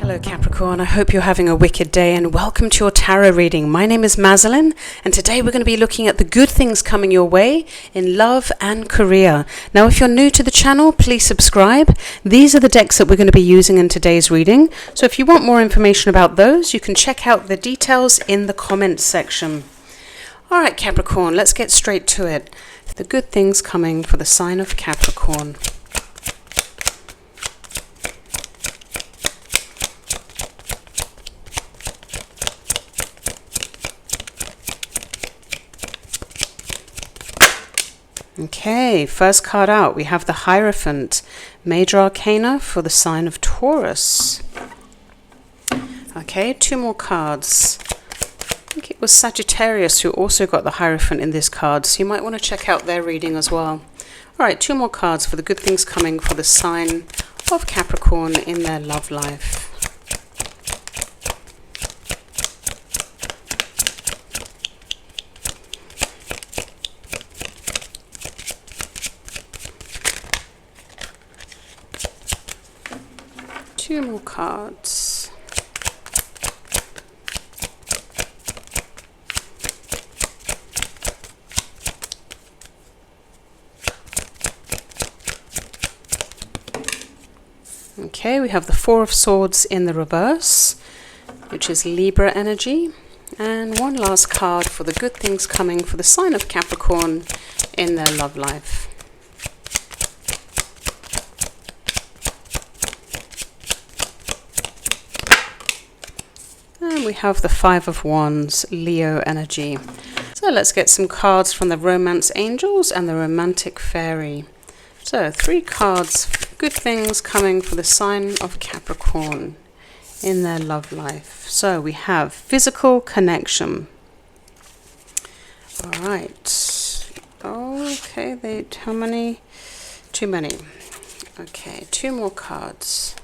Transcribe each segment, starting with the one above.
Hello Capricorn, I hope you're having a wicked day and welcome to your tarot reading. My name is Mazalyn and today we're going to be looking at the good things coming your way in love and career. Now if you're new to the channel, please subscribe. These are the decks that we're going to be using in today's reading. So if you want more information about those, you can check out the details in the comments section. Alright Capricorn, let's get straight to it. The good things coming for the sign of Capricorn. Okay, first card out, we have the Hierophant, Major Arcana for the sign of Taurus. Okay, two more cards. I think it was Sagittarius who also got the Hierophant in this card, so you might want to check out their reading as well. Alright, two more cards for the good things coming for the sign of Capricorn in their love life. Two more cards. Okay, we have the Four of Swords in the reverse, which is Libra energy. And one last card for the good things coming for the sign of Capricorn in their love life. And we have the Five of Wands, Leo energy. So let's get some cards from the Romance Angels and the Romantic Fairy. So three cards, good things coming for the sign of Capricorn in their love life. So we have physical connection. All right. Okay, how many? Too many. Okay, two more cards.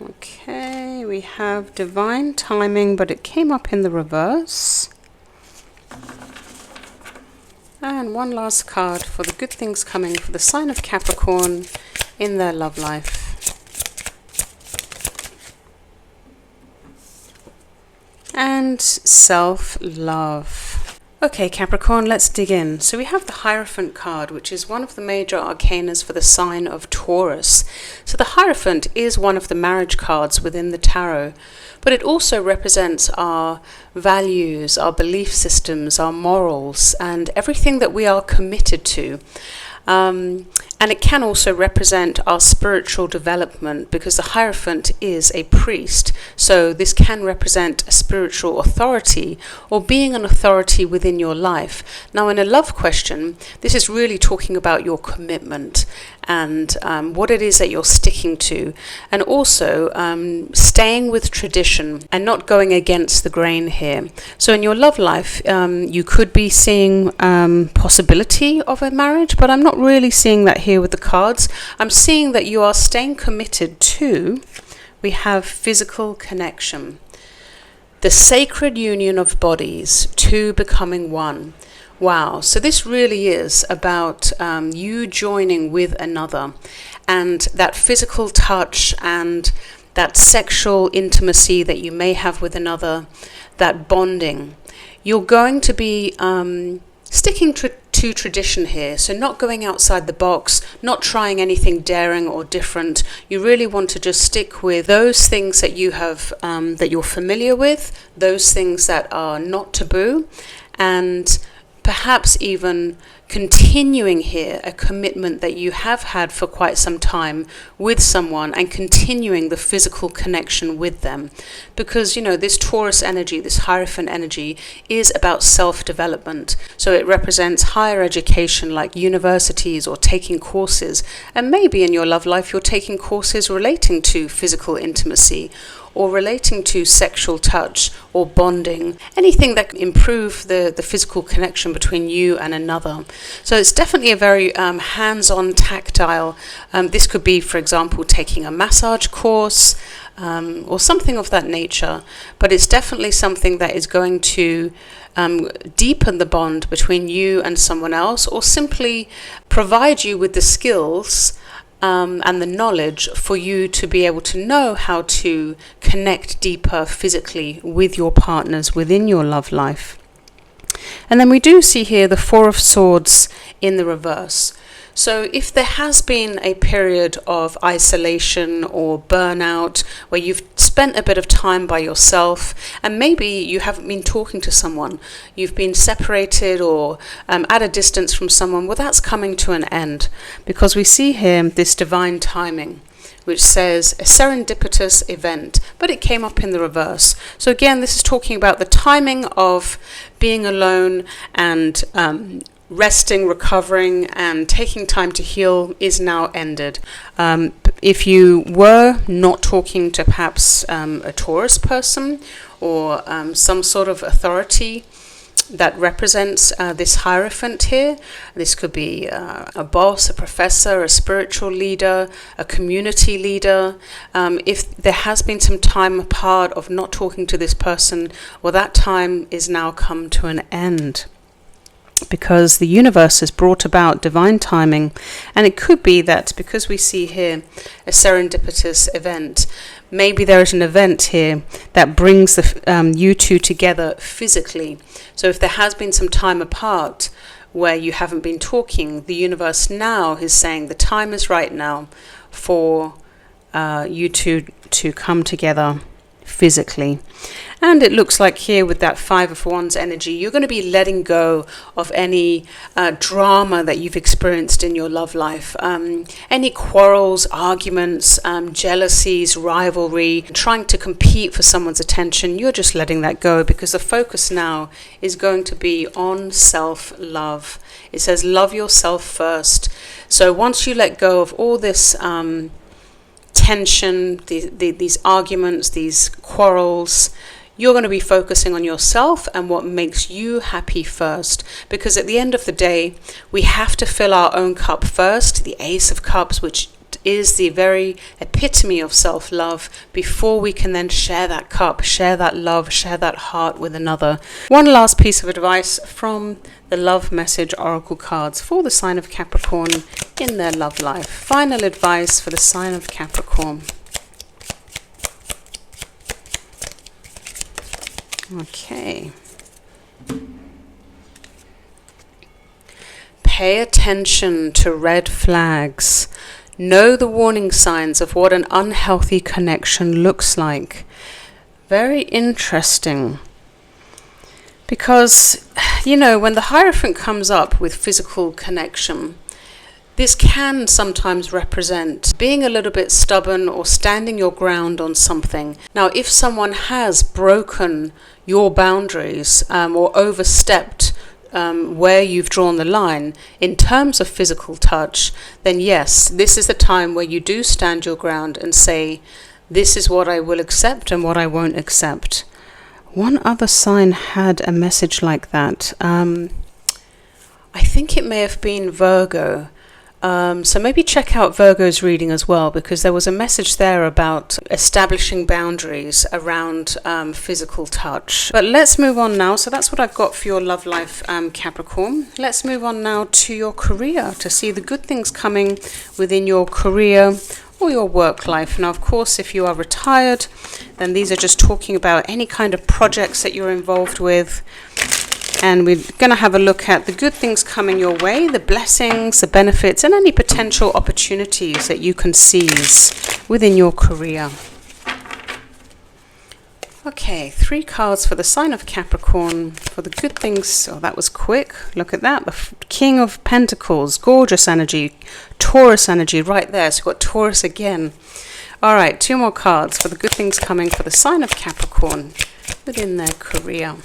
Okay, we have divine timing, but it came up in the reverse. And one last card for the good things coming for the sign of Capricorn in their love life. And self-love. Okay Capricorn, let's dig in. So we have the Hierophant card, which is one of the major arcanas for the sign of Taurus. So the Hierophant is one of the marriage cards within the tarot, but it also represents our values, our belief systems, our morals, and everything that we are committed to. And it can also represent our spiritual development because the Hierophant is a priest. So this can represent a spiritual authority or being an authority within your life. Now in a love question, this is really talking about your commitment and what it is that you're sticking to, and also staying with tradition and not going against the grain here. So in your love life, you could be seeing possibility of a marriage, but I'm not really seeing that here with the cards. I'm seeing that you are staying committed to, we have physical connection, the sacred union of bodies, two becoming one. Wow, so this really is about you joining with another, and that physical touch and that sexual intimacy that you may have with another, that bonding. You're going to be sticking to tradition here, so not going outside the box, not trying anything daring or different. You really want to just stick with those things that you have, that you're familiar with, those things that are not taboo, and perhaps even continuing here a commitment that you have had for quite some time with someone and continuing the physical connection with them. Because, you know, this Taurus energy, this Hierophant energy is about self-development. So it represents higher education like universities or taking courses. And maybe in your love life you're taking courses relating to physical intimacy, or relating to sexual touch or bonding, anything that can improve the physical connection between you and another. So it's definitely a very hands-on, tactile. This could be, for example, taking a massage course or something of that nature, but it's definitely something that is going to deepen the bond between you and someone else, or simply provide you with the skills and the knowledge for you to be able to know how to connect deeper physically with your partners within your love life. And then we do see here the Four of Swords in the reverse. So if there has been a period of isolation or burnout where you've spent a bit of time by yourself, and maybe you haven't been talking to someone, you've been separated or at a distance from someone, well, that's coming to an end, because we see here this divine timing, which says a serendipitous event, but it came up in the reverse. So again, this is talking about the timing of being alone and resting, recovering, and taking time to heal is now ended. If you were not talking to perhaps a Taurus person or some sort of authority that represents this Hierophant here, this could be a boss, a professor, a spiritual leader, a community leader. If there has been some time apart of not talking to this person, well, that time is now come to an end, because the universe has brought about divine timing. And it could be that because we see here a serendipitous event, maybe there is an event here that brings you two together physically. So if there has been some time apart where you haven't been talking, the universe now is saying the time is right now for you two to come together physically. And it looks like here with that Five of Wands energy, you're going to be letting go of any drama that you've experienced in your love life, any quarrels, arguments, jealousies, rivalry, trying to compete for someone's attention. You're just letting that go, because the focus now is going to be on self-love. It says love yourself first. So once you let go of all this tension, these arguments, these quarrels, you're going to be focusing on yourself and what makes you happy first. Because at the end of the day, we have to fill our own cup first, the Ace of Cups, which is the very epitome of self-love, before we can then share that cup, share that love, share that heart with another. One last piece of advice from the Love Message Oracle cards for the sign of Capricorn in their love life. Final advice for the sign of Capricorn. Okay. Pay attention to red flags. Know the warning signs of what an unhealthy connection looks like. Very interesting. Because, you know, when the Hierophant comes up with physical connection, this can sometimes represent being a little bit stubborn or standing your ground on something. Now, if someone has broken your boundaries or overstepped where you've drawn the line in terms of physical touch, then yes, this is the time where you do stand your ground and say, this is what I will accept and what I won't accept. One other sign had a message like that. I think it may have been Virgo. So maybe check out Virgo's reading as well, because there was a message there about establishing boundaries around physical touch. But let's move on now. So that's what I've got for your love life, Capricorn. Let's move on now to your career, to see the good things coming within your career or your work life. Now, of course, if you are retired, then these are just talking about any kind of projects that you're involved with. And we're going to have a look at the good things coming your way, the blessings, the benefits, and any potential opportunities that you can seize within your career. Okay, 3 cards for the sign of Capricorn for the good things. Oh, that was quick. Look at that. The King of Pentacles, gorgeous energy, Taurus energy right there. So we've got Taurus again. All right, 2 more cards for the good things coming for the sign of Capricorn within their career.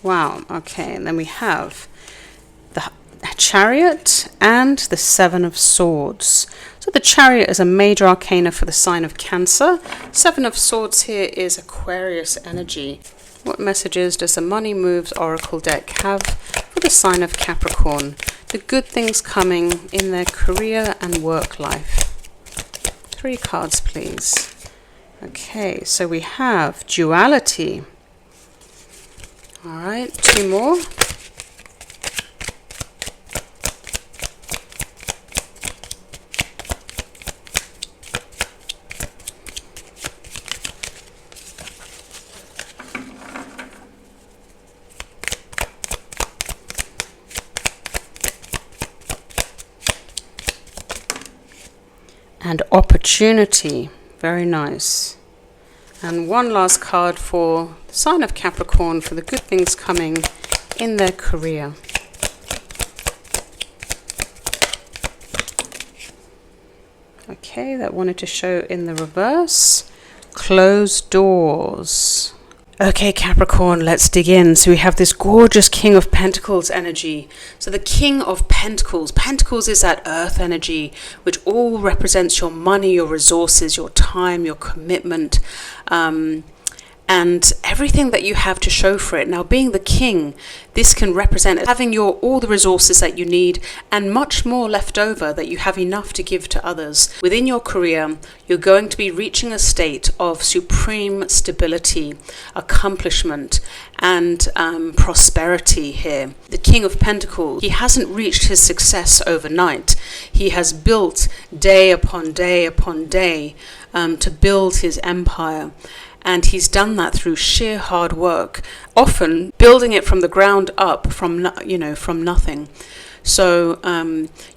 Wow, okay, and then we have Chariot and the Seven of Swords. So the Chariot is a major arcana for the sign of Cancer. Seven of Swords here is Aquarius energy. What messages does the Money Moves Oracle deck have for the sign of Capricorn? The good things coming in their career and work life. 3 cards, please. Okay, so we have duality. All right, 2 more. And opportunity. Very nice. And 1 last card for the sign of Capricorn for the good things coming in their career. Okay, that wanted to show in the reverse. Closed doors. Okay, Capricorn, let's dig in. So we have this gorgeous King of Pentacles energy. So the King of Pentacles. Pentacles is that earth energy, which all represents your money, your resources, your time, your commitment, and everything that you have to show for it. Now, being the king, this can represent having all the resources that you need and much more left over, that you have enough to give to others. Within your career, you're going to be reaching a state of supreme stability, accomplishment, and prosperity here. The King of Pentacles, he hasn't reached his success overnight. He has built day upon day upon day to build his empire. And he's done that through sheer hard work, often building it from the ground up, from nothing. So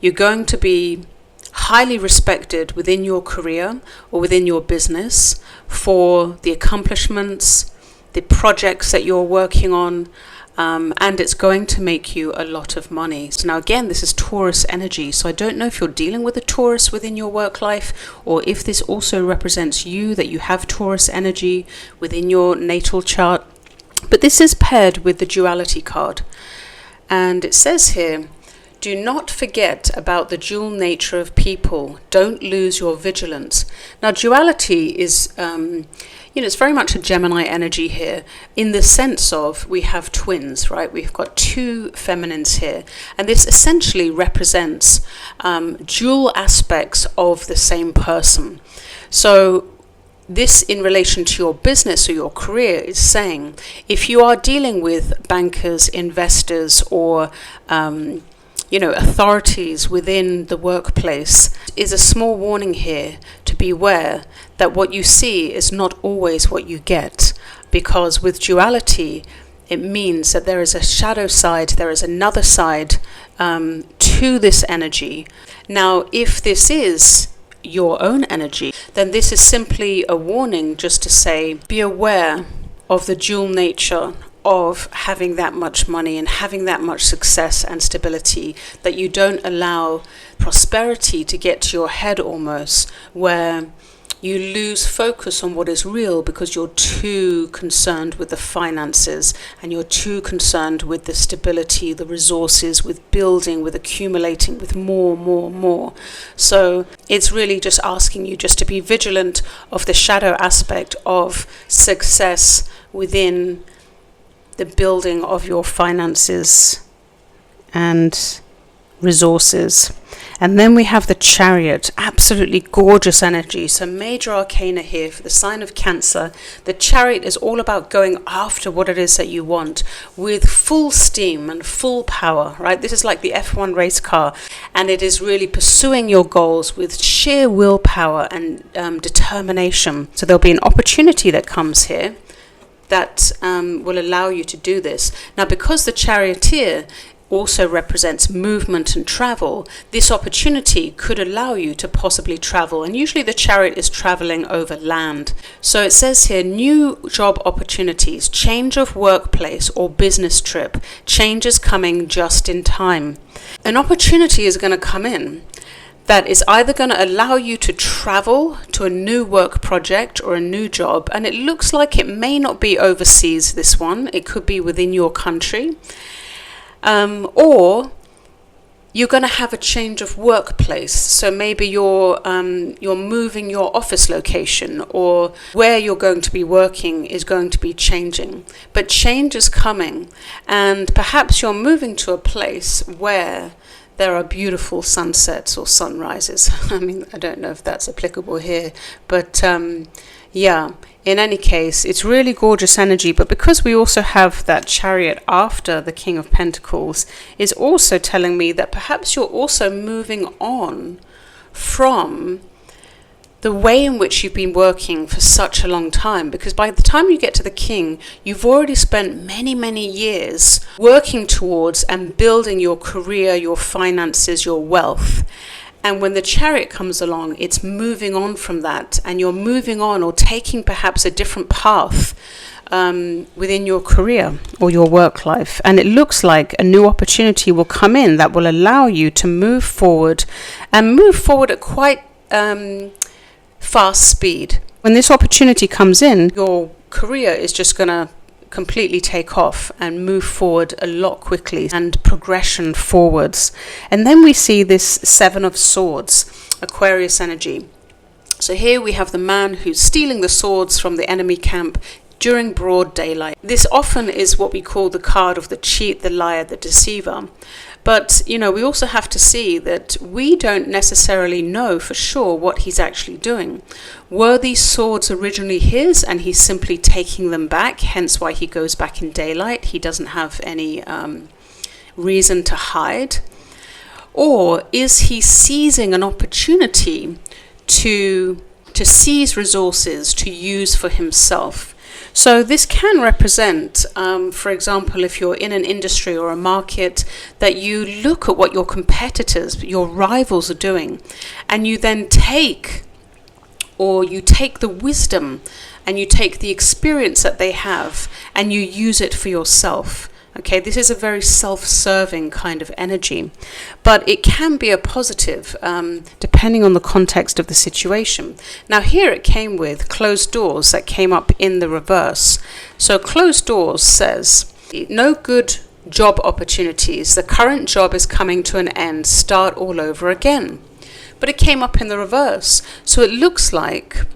you're going to be highly respected within your career or within your business for the accomplishments, the projects that you're working on, and it's going to make you a lot of money. So now again, this is Taurus energy, so I don't know if you're dealing with a Taurus within your work life, or if this also represents you, that you have Taurus energy within your natal chart. But this is paired with the duality card, and it says here, do not forget about the dual nature of people. Don't lose your vigilance. Now, duality is, it's very much a Gemini energy here, in the sense of we have twins, right? We've got 2 feminines here, and this essentially represents dual aspects of the same person. So this, in relation to your business or your career, is saying if you are dealing with bankers, investors, or authorities within the workplace, is a small warning here to beware that what you see is not always what you get, because with duality, it means that there is a shadow side, there is another side to this energy. Now, if this is your own energy, then this is simply a warning just to say, be aware of the dual nature of having that much money and having that much success and stability, that you don't allow prosperity to get to your head almost, where you lose focus on what is real because you're too concerned with the finances, and you're too concerned with the stability, the resources, with building, with accumulating, with more. So it's really just asking you just to be vigilant of the shadow aspect of success within the building of your finances and resources. And then we have the Chariot, absolutely gorgeous energy. So major arcana here for the sign of Cancer. The Chariot is all about going after what it is that you want with full steam and full power, right? This is like the F1 race car, and it is really pursuing your goals with sheer willpower and determination. So there'll be an opportunity that comes here that will allow you to do this. Now, because the Charioteer also represents movement and travel, this opportunity could allow you to possibly travel. And usually the Chariot is traveling over land. So it says here, new job opportunities, change of workplace or business trip, changes coming just in time. An opportunity is going to come in that is either going to allow you to travel to a new work project or a new job. And it looks like it may not be overseas, this one. It could be within your country. Or you're going to have a change of workplace. So maybe you're moving your office location, or where you're going to be working is going to be changing. But change is coming, and perhaps you're moving to a place where there are beautiful sunsets or sunrises. I mean, I don't know if that's applicable here, but yeah. In any case, it's really gorgeous energy, but because we also have that Chariot after the King of Pentacles, is also telling me that perhaps you're also moving on from the way in which you've been working for such a long time, because by the time you get to the King, you've already spent many, many years working towards and building your career, your finances, your wealth. And when the Chariot comes along, it's moving on from that, and you're moving on or taking perhaps a different path within your career or your work life. And it looks like a new opportunity will come in that will allow you to move forward, and move forward at quite fast speed. When this opportunity comes in, your career is just going to completely take off and move forward a lot quickly, and progression forwards. And then we see this Seven of Swords, Aquarius energy. So here we have the man who's stealing the swords from the enemy camp during broad daylight. This often is what we call the card of the cheat, the liar, the deceiver. But, you know, we also have to see that we don't necessarily know for sure what he's actually doing. Were these swords originally his and he's simply taking them back, hence why he goes back in daylight? He doesn't have any reason to hide. Or is he seizing an opportunity to seize resources to use for himself? So this can represent, for example, if you're in an industry or a market, that you look at what your competitors, your rivals are doing, and you then take the wisdom and you take the experience that they have and you use it for yourself. Okay, this is a very self-serving kind of energy, but it can be a positive depending on the context of the situation. Now here it came with closed doors that came up in the reverse. So closed doors says, no good job opportunities. The current job is coming to an end. Start all over again. But it came up in the reverse. So it looks like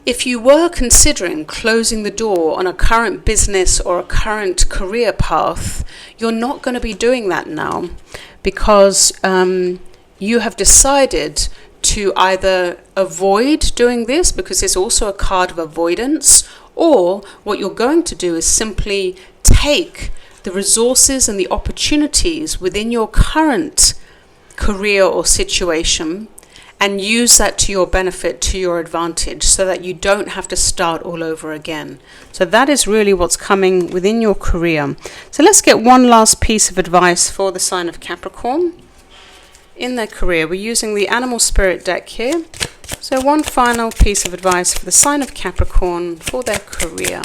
if you were considering closing the door on a current business or a current career path, you're not going to be doing that now, because you have decided to either avoid doing this, because it's also a card of avoidance, or what you're going to do is simply take the resources and the opportunities within your current career or situation and use that to your benefit, to your advantage, so that you don't have to start all over again. So that is really what's coming within your career. So let's get one last piece of advice for the sign of Capricorn in their career. We're using the Animal Spirit deck here. So one final piece of advice for the sign of Capricorn for their career.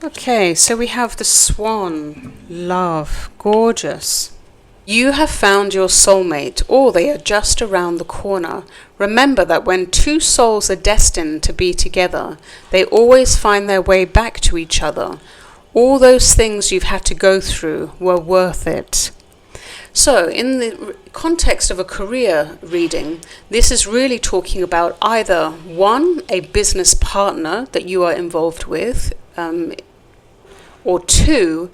Okay, so we have the Swan, love, gorgeous. You have found your soulmate, or they are just around the corner. Remember that when two souls are destined to be together, they always find their way back to each other. All those things you've had to go through were worth it. So in the context of a career reading, this is really talking about either one, a business partner that you are involved with, or two,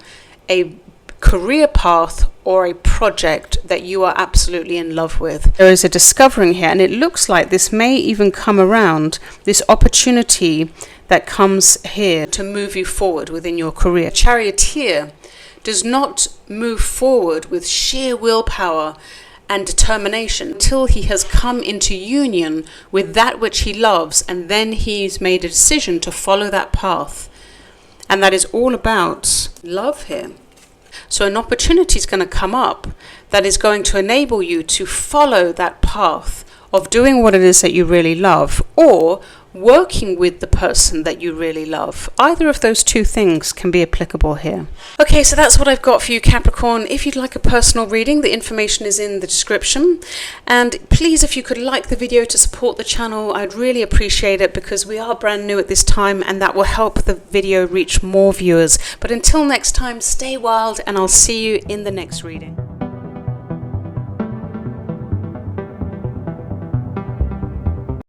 a career path or a project that you are absolutely in love with. There is a discovering here, and it looks like this may even come around, this opportunity that comes here to move you forward within your career. Charioteer does not move forward with sheer willpower and determination until he has come into union with that which he loves, and then he's made a decision to follow that path. And that is all about love here. So an opportunity is going to come up that is going to enable you to follow that path of doing what it is that you really love, or working with the person that you really love. Either of those two things can be applicable here. Okay, so that's what I've got for you, Capricorn. If you'd like a personal reading, the information is in the description. And please, if you could like the video to support the channel, I'd really appreciate it, because we are brand new at this time and that will help the video reach more viewers. But until next time, stay wild and I'll see you in the next reading.